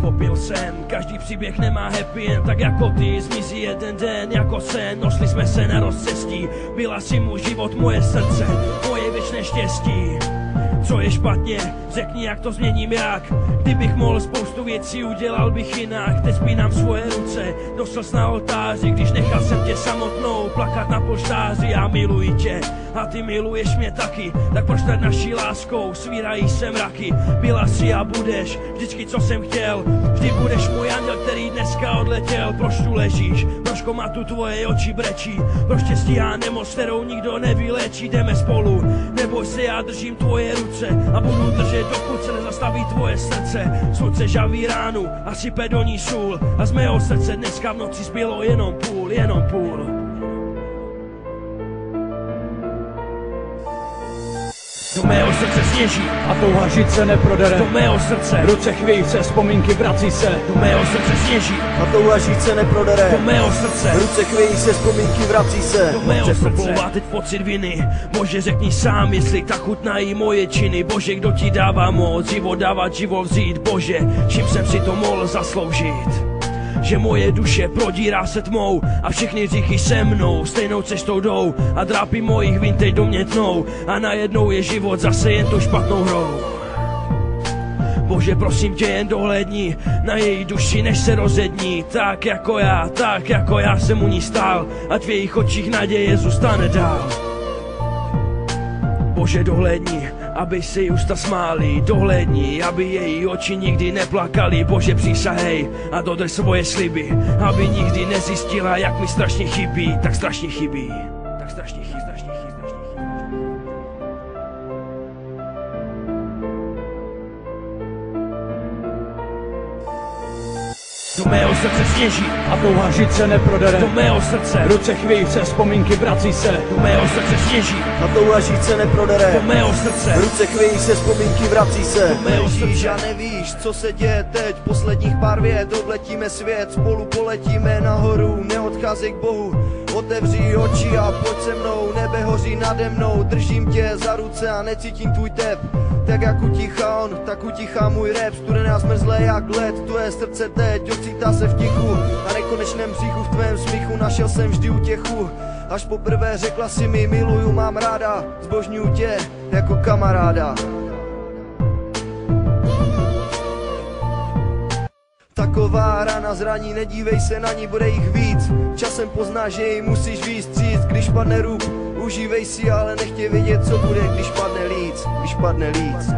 Pochopil jsem, každý příběh nemá happy end, tak jako ty zmizí jeden den jako sen. Nosli jsme se na rozcestí, byla si můj život, moje srdce, moje věčné štěstí. Co je špatně, řekni, jak to změním, jak. Kdybych mohl spoustu věcí, udělal bych jinak. Teď spínám svoje ruce do slz na oltáři, když nechal jsem tě samotnou plakat na polštáři. Já miluji tě a ty miluješ mě taky, tak proč nad naší láskou svírají se mraky? Byla si a budeš vždycky, co jsem chtěl, vždy budeš můj anděl, který dneska odletěl. Proč tu ležíš, proč komatu tvoje oči brečí, proč tě stíhá nemoc, kterou nikdo nevylečí? Jdeme spolu, neboj se, já držím tvoje ruce a budu držet, dokud se nezastaví tvoje srdce. Slunce žaví ránu a sype do ní sůl a z mého srdce dneska v noci zbylo jenom půl, jenom půl. Do mého srdce sněží a touha žít se neprodere. Do mého srdce v ruce chvějí se, vzpomínky vrací se. Do mého srdce sněží a touha žít se neprodere. Do mého srdce v ruce chvějí se, vzpomínky vrací se. Do mého srdce teď pocit viny. Bože, řekni sám, jestli tak chutnají moje činy. Bože, kdo ti dává moc život dávat, život vzít. Bože, čím jsem si to mohl zasloužit? Že moje duše prodírá se tmou a všechny hříchy se mnou stejnou cestou jdou a drápy mojich vin teď do mě tnou a najednou je život zase jen tou špatnou hrou. Bože, prosím tě, jen dohlédni na její duši, než se rozední. Tak jako já jsem u ní stál, ať v jejich očích naděje zůstane dál. Bože, dohlédni, aby se jí ústa smály, dohlédni, aby její oči nikdy neplakaly. Bože, přísahej a dodrž svoje sliby, aby nikdy nezjistila, jak mi strašně chybí, tak strašně chybí, tak strašně chybí. Do mého srdce sněží a touha žít se neprodere. Do mého srdce v ruce chvějí se, vzpomínky vrací se. Do mého srdce sněží a touha žít se neprodere. Do mého srdce v ruce chvějí se, vzpomínky vrací se. Do mého srdce a nevíš, co se děje teď, posledních pár vět, odletíme svět, spolu poletíme nahoru, neodcházej k Bohu. Otevři oči a pojď se mnou, nebe hoří nade mnou, držím tě za ruce a necítím tvůj tep. Tak jak utichá on, tak utichá můj rap, studené a zmrzlé jak led, tvoje srdce teď ocítá se v tichu a nekonečném bříchu, v tvém smíchu našel jsem vždy útěchu. Až poprvé řekla si mi miluju, mám ráda, zbožňuju tě jako kamaráda. Taková rana zraní, nedívej se na ní, bude jich víc. Časem poznáš, že ji musíš víc stříct, když padne rub. Užívej si, ale nechtě vědět, co bude, když padne líc, když padne líc.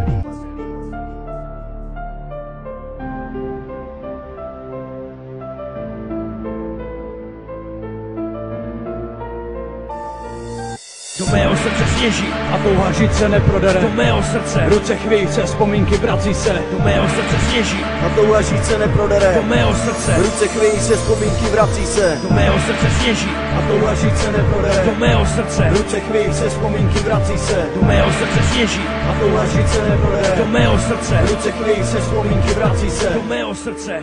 Do mého srdce sněží a touha žít se neprodere. Do mého srdce v ruce chvějí se, vzpomínky vrací se. Do mého srdce sněží a touha žít se neprodere. Do mého srdce v ruce chvějí se, vzpomínky vrací se. Do mého srdce sněží a touha žít se neprodere. Do mého srdce v ruce chvějí se, vzpomínky vrací se. Do mého srdce sněží a touha žít se neprodere. Do mého srdce v ruce chvějí se, vzpomínky vrací se. Do mého srdce